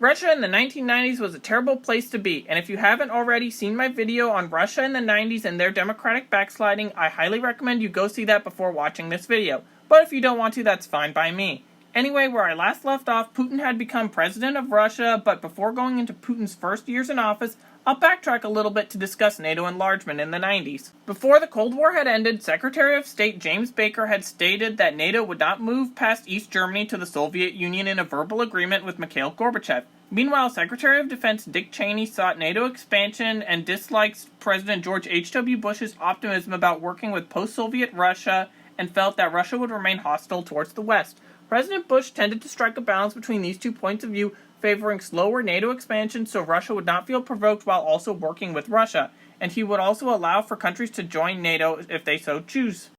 Russia in the 1990s was a terrible place to be, and if you haven't already seen my video on Russia in the 90s and their democratic backsliding, I highly recommend you go see that before watching this video. But if you don't want to, that's fine by me. Anyway, where I last left off, Putin had become president of Russia, but before going into Putin's first years in office, I'll backtrack a little bit to discuss NATO enlargement in the 90s. Before the Cold War had ended, Secretary of State James Baker had stated that NATO would not move past East Germany to the Soviet Union in a verbal agreement with Mikhail Gorbachev. Meanwhile, Secretary of Defense Dick Cheney sought NATO expansion and disliked President George H.W. Bush's optimism about working with post-Soviet Russia and felt that Russia would remain hostile towards the West. President Bush tended to strike a balance between these two points of view, favoring slower NATO expansion so Russia would not feel provoked while also working with Russia, and he would also allow for countries to join NATO if they so choose.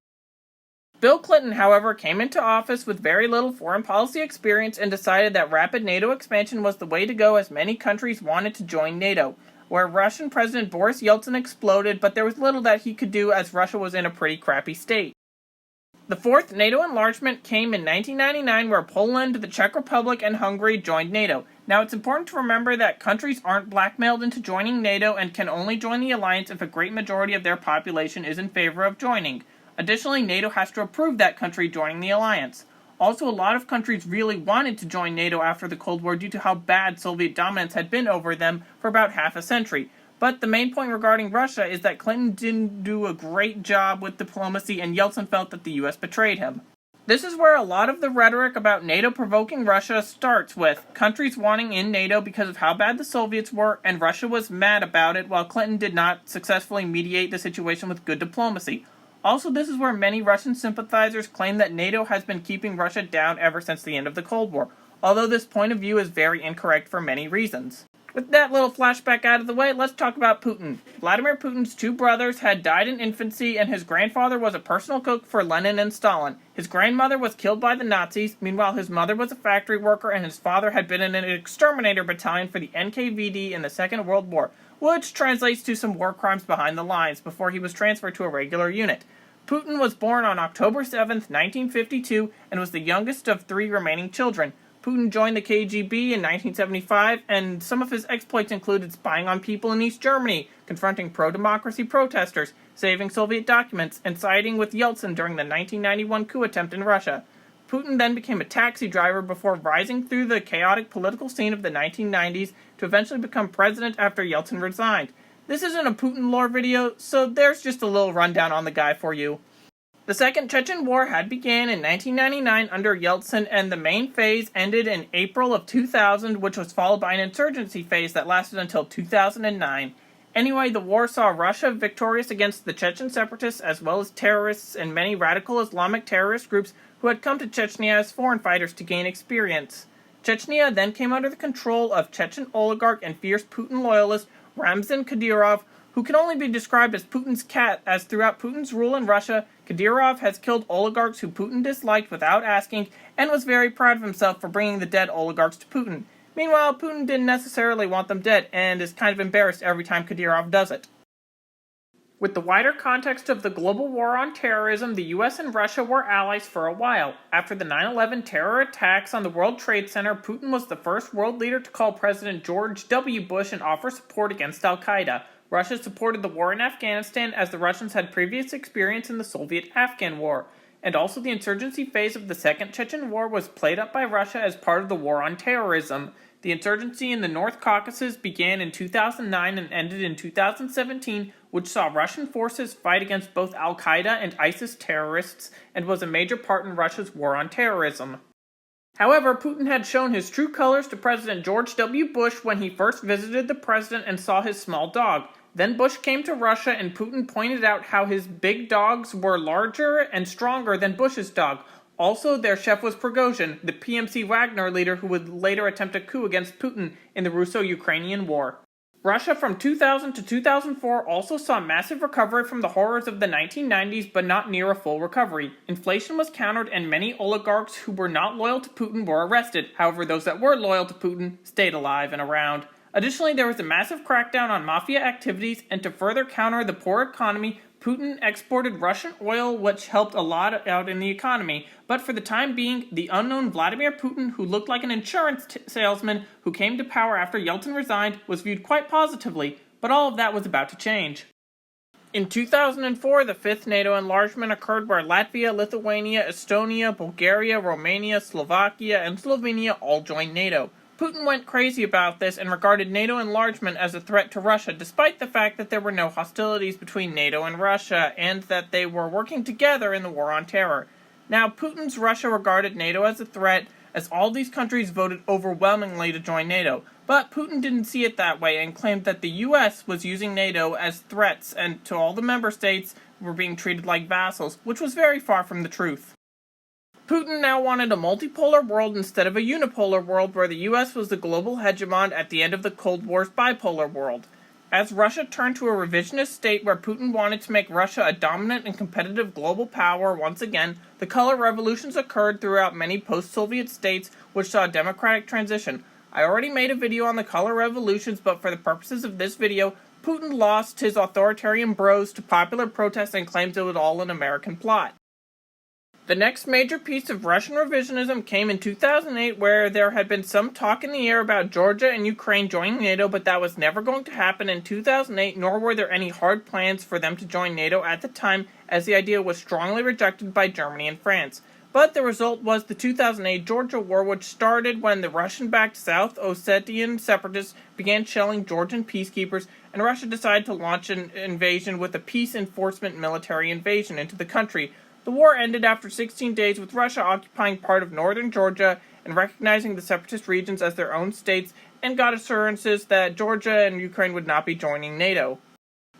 Bill Clinton, however, came into office with very little foreign policy experience and decided that rapid NATO expansion was the way to go as many countries wanted to join NATO, where Russian President Boris Yeltsin exploded, but there was little that he could do as Russia was in a pretty crappy state. The fourth NATO enlargement came in 1999, where Poland, the Czech Republic, and Hungary joined NATO. Now, it's important to remember that countries aren't blackmailed into joining NATO and can only join the alliance if a great majority of their population is in favor of joining. Additionally, NATO has to approve that country joining the alliance. Also, a lot of countries really wanted to join NATO after the Cold War due to how bad Soviet dominance had been over them for about half a century. But the main point regarding Russia is that Clinton didn't do a great job with diplomacy and Yeltsin felt that the US betrayed him. This is where a lot of the rhetoric about NATO provoking Russia starts with countries wanting in NATO because of how bad the Soviets were, and Russia was mad about it while Clinton did not successfully mediate the situation with good diplomacy. Also, this is where many Russian sympathizers claim that NATO has been keeping Russia down ever since the end of the Cold War, although this point of view is very incorrect for many reasons. With that little flashback out of the way, let's talk about Putin. Vladimir Putin's two brothers had died in infancy, and his grandfather was a personal cook for Lenin and Stalin. His grandmother was killed by the Nazis, meanwhile his mother was a factory worker, and his father had been in an exterminator battalion for the NKVD in the Second World War, which translates to some war crimes behind the lines, before he was transferred to a regular unit. Putin was born on October 7, 1952, and was the youngest of three remaining children. Putin joined the KGB in 1975, and some of his exploits included spying on people in East Germany, confronting pro-democracy protesters, saving Soviet documents, and siding with Yeltsin during the 1991 coup attempt in Russia. Putin then became a taxi driver before rising through the chaotic political scene of the 1990s to eventually become president after Yeltsin resigned. This isn't a Putin lore video, so there's just a little rundown on the guy for you. The Second Chechen War had began in 1999 under Yeltsin, and the main phase ended in April of 2000, which was followed by an insurgency phase that lasted until 2009. Anyway, the war saw Russia victorious against the Chechen separatists as well as terrorists and many radical Islamic terrorist groups who had come to Chechnya as foreign fighters to gain experience. Chechnya then came under the control of Chechen oligarch and fierce Putin loyalist Ramzan Kadyrov, who can only be described as Putin's cat, as throughout Putin's rule in Russia, Kadyrov has killed oligarchs who Putin disliked without asking, and was very proud of himself for bringing the dead oligarchs to Putin. Meanwhile, Putin didn't necessarily want them dead, and is kind of embarrassed every time Kadyrov does it. With the wider context of the global war on terrorism, the US and Russia were allies for a while. After the 9/11 terror attacks on the World Trade Center, Putin was the first world leader to call President George W. Bush and offer support against al-Qaeda. Russia supported the war in Afghanistan as the Russians had previous experience in the Soviet-Afghan War, and also the insurgency phase of the Second Chechen War was played up by Russia as part of the war on terrorism. The insurgency in the North Caucasus began in 2009 and ended in 2017, which saw Russian forces fight against both al-Qaeda and ISIS terrorists, and was a major part in Russia's war on terrorism. However, Putin had shown his true colors to President George W. Bush when he first visited the president and saw his small dog. Then Bush came to Russia and Putin pointed out how his big dogs were larger and stronger than Bush's dog. Also, their chef was Prigozhin, the PMC Wagner leader who would later attempt a coup against Putin in the Russo-Ukrainian War. Russia from 2000 to 2004 also saw massive recovery from the horrors of the 1990s, but not near a full recovery. Inflation was countered and many oligarchs who were not loyal to Putin were arrested. However, those that were loyal to Putin stayed alive and around. Additionally, there was a massive crackdown on mafia activities, and to further counter the poor economy, Putin exported Russian oil, which helped a lot out in the economy, but for the time being, the unknown Vladimir Putin, who looked like an insurance salesman who came to power after Yeltsin resigned, was viewed quite positively, but all of that was about to change. In 2004, the fifth NATO enlargement occurred where Latvia, Lithuania, Estonia, Bulgaria, Romania, Slovakia, and Slovenia all joined NATO. Putin went crazy about this and regarded NATO enlargement as a threat to Russia, despite the fact that there were no hostilities between NATO and Russia, and that they were working together in the war on terror. Now, Putin's Russia regarded NATO as a threat, as all these countries voted overwhelmingly to join NATO. But Putin didn't see it that way and claimed that the US was using NATO as threats, and to all the member states were being treated like vassals, which was very far from the truth. Putin now wanted a multipolar world instead of a unipolar world where the US was the global hegemon at the end of the Cold War's bipolar world. As Russia turned to a revisionist state where Putin wanted to make Russia a dominant and competitive global power once again, the color revolutions occurred throughout many post-Soviet states which saw a democratic transition. I already made a video on the color revolutions, but for the purposes of this video, Putin lost his authoritarian bros to popular protests and claims it was all an American plot. The next major piece of Russian revisionism came in 2008, where there had been some talk in the air about Georgia and Ukraine joining NATO, but that was never going to happen in 2008, nor were there any hard plans for them to join NATO at the time, as the idea was strongly rejected by Germany and France. But the result was the 2008 Georgia War, which started when the Russian-backed South Ossetian separatists began shelling Georgian peacekeepers, and Russia decided to launch an invasion with a peace enforcement military invasion into the country. The war ended after 16 days with Russia occupying part of northern Georgia and recognizing the separatist regions as their own states, and got assurances that Georgia and Ukraine would not be joining NATO.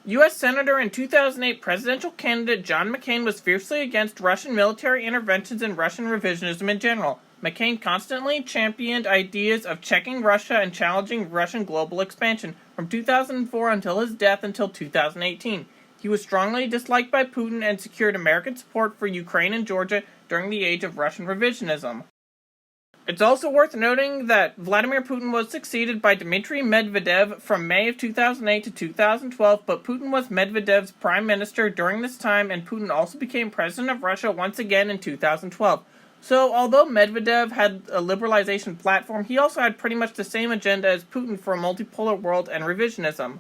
U.S. Senator and 2008 presidential candidate John McCain was fiercely against Russian military interventions and Russian revisionism in general. McCain constantly championed ideas of checking Russia and challenging Russian global expansion from 2004 until his death until 2018. He was strongly disliked by Putin and secured American support for Ukraine and Georgia during the age of Russian revisionism. It's also worth noting that Vladimir Putin was succeeded by Dmitry Medvedev from May of 2008 to 2012, but Putin was Medvedev's prime minister during this time, and Putin also became president of Russia once again in 2012. So, although Medvedev had a liberalization platform, he also had pretty much the same agenda as Putin for a multipolar world and revisionism.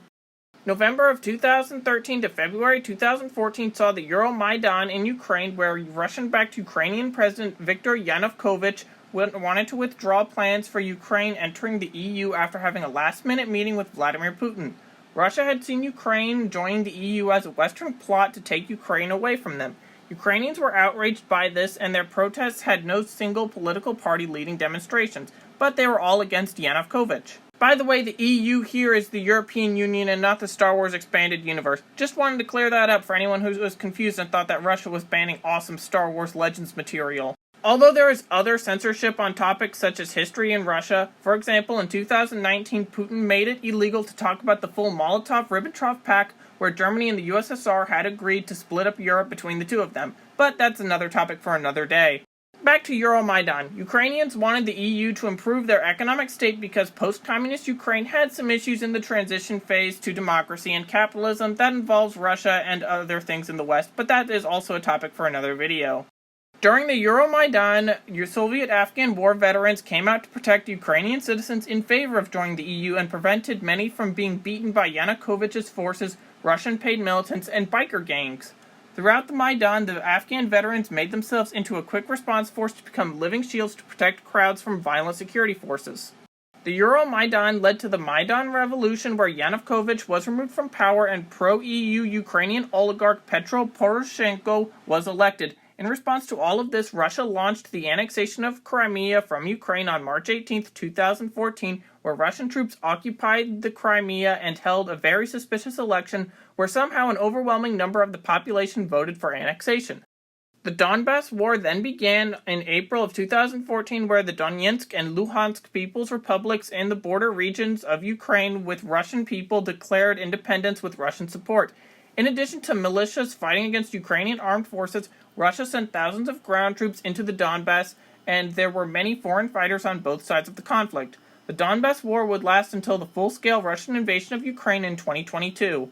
November of 2013 to February 2014 saw the Euromaidan in Ukraine, where Russian-backed Ukrainian President Viktor Yanukovych wanted to withdraw plans for Ukraine entering the EU after having a last-minute meeting with Vladimir Putin. Russia had seen Ukraine joining the EU as a Western plot to take Ukraine away from them. Ukrainians were outraged by this, and their protests had no single political party leading demonstrations, but they were all against Yanukovych. By the way, the EU here is the European Union and not the Star Wars Expanded Universe. Just wanted to clear that up for anyone who was confused and thought that Russia was banning awesome Star Wars Legends material. Although there is other censorship on topics such as history in Russia, for example, in 2019, Putin made it illegal to talk about the full Molotov-Ribbentrop Pact, where Germany and the USSR had agreed to split up Europe between the two of them. But that's another topic for another day. Back to Euromaidan. Ukrainians wanted the EU to improve their economic state because post-communist Ukraine had some issues in the transition phase to democracy and capitalism that involves Russia and other things in the West, but that is also a topic for another video. During the Euromaidan, Soviet-Afghan war veterans came out to protect Ukrainian citizens in favor of joining the EU and prevented many from being beaten by Yanukovych's forces, Russian-paid militants, and biker gangs. Throughout the Maidan, the Afghan veterans made themselves into a quick response force to become living shields to protect crowds from violent security forces. The Euromaidan led to the Maidan Revolution, where Yanukovych was removed from power and pro-EU Ukrainian oligarch Petro Poroshenko was elected. In response to all of this, Russia launched the annexation of Crimea from Ukraine on March 18, 2014, where Russian troops occupied the Crimea and held a very suspicious election where somehow an overwhelming number of the population voted for annexation. The Donbass War then began in April of 2014, where the Donetsk and Luhansk People's Republics in the border regions of Ukraine with Russian people declared independence with Russian support. In addition to militias fighting against Ukrainian armed forces, Russia sent thousands of ground troops into the Donbass, and there were many foreign fighters on both sides of the conflict. The Donbass War would last until the full-scale Russian invasion of Ukraine in 2022.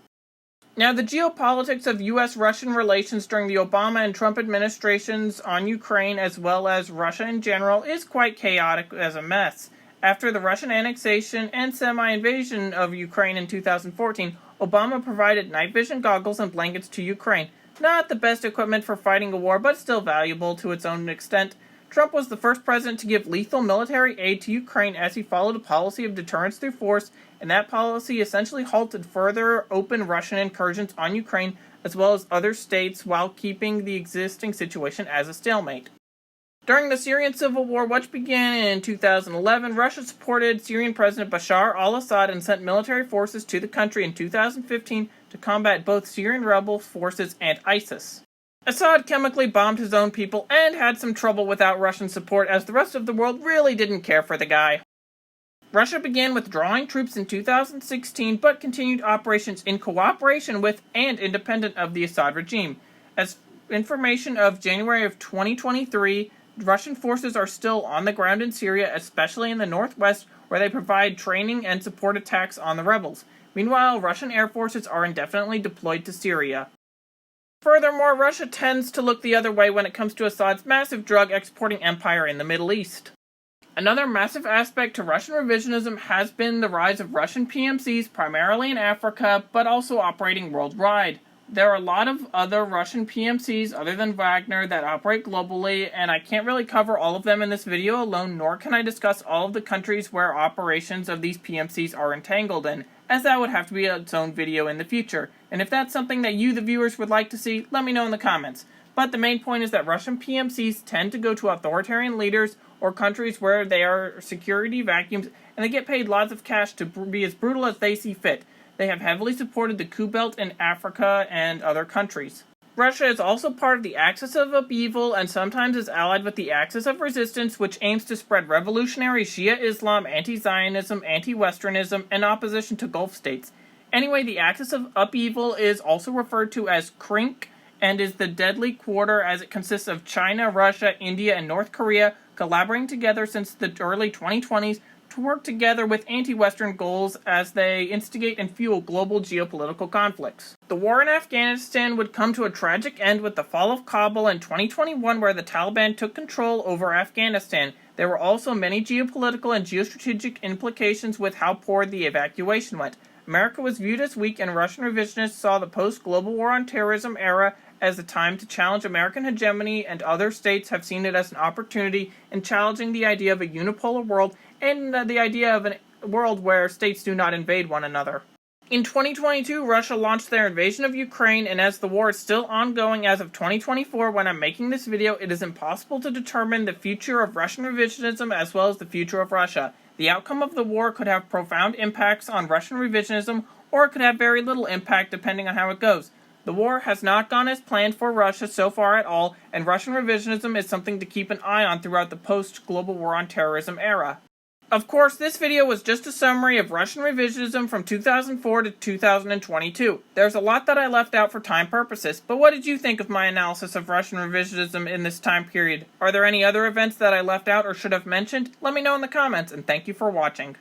Now, the geopolitics of U.S.-Russian relations during the Obama and Trump administrations on Ukraine, as well as Russia in general, is quite chaotic as a mess. After the Russian annexation and semi-invasion of Ukraine in 2014, Obama provided night vision goggles and blankets to Ukraine. Not the best equipment for fighting a war, but still valuable to its own extent. Trump was the first president to give lethal military aid to Ukraine as he followed a policy of deterrence through force, and that policy essentially halted further open Russian incursions on Ukraine as well as other states while keeping the existing situation as a stalemate. During the Syrian civil war, which began in 2011, Russia supported Syrian President Bashar al-Assad and sent military forces to the country in 2015 to combat both Syrian rebel forces and ISIS. Assad chemically bombed his own people and had some trouble without Russian support, as the rest of the world really didn't care for the guy. Russia began withdrawing troops in 2016, but continued operations in cooperation with and independent of the Assad regime. As information of January of 2023, Russian forces are still on the ground in Syria, especially in the northwest, where they provide training and support attacks on the rebels. Meanwhile, Russian air forces are indefinitely deployed to Syria. Furthermore, Russia tends to look the other way when it comes to Assad's massive drug exporting empire in the Middle East. Another massive aspect to Russian revisionism has been the rise of Russian PMCs, primarily in Africa, but also operating worldwide. There are a lot of other Russian PMCs other than Wagner that operate globally, and I can't really cover all of them in this video alone, nor can I discuss all of the countries where operations of these PMCs are entangled in, as that would have to be its own video in the future. And if that's something that you, the viewers, would like to see, let me know in the comments. But the main point is that Russian PMCs tend to go to authoritarian leaders or countries where they are security vacuums, and they get paid lots of cash to be as brutal as they see fit. They have heavily supported the coup belt in Africa and other countries. Russia is also part of the axis of upheaval and sometimes is allied with the axis of resistance, which aims to spread revolutionary Shia Islam, anti-Zionism, anti-Westernism, and opposition to Gulf states. Anyway, the axis of upheaval is also referred to as CRINC and is the deadly quarter, as it consists of China, Russia, India, and North Korea collaborating together since the early 2020s to work together with anti-Western goals as they instigate and fuel global geopolitical conflicts. The war in Afghanistan would come to a tragic end with the fall of Kabul in 2021, where the Taliban took control over Afghanistan. There were also many geopolitical and geostrategic implications with how poor the evacuation went. America was viewed as weak, and Russian revisionists saw the post-global war on terrorism era as a time to challenge American hegemony, and other states have seen it as an opportunity in challenging the idea of a unipolar world and the idea of a world where states do not invade one another. In 2022, Russia launched their invasion of Ukraine, and as the war is still ongoing as of 2024 when I'm making this video, it is impossible to determine the future of Russian revisionism as well as the future of Russia. The outcome of the war could have profound impacts on Russian revisionism, or it could have very little impact depending on how it goes. The war has not gone as planned for Russia so far at all, and Russian revisionism is something to keep an eye on throughout the post-global war on terrorism era. Of course, this video was just a summary of Russian revisionism from 2004 to 2022. There's a lot that I left out for time purposes, but what did you think of my analysis of Russian revisionism in this time period? Are there any other events that I left out or should have mentioned? Let me know in the comments, and thank you for watching.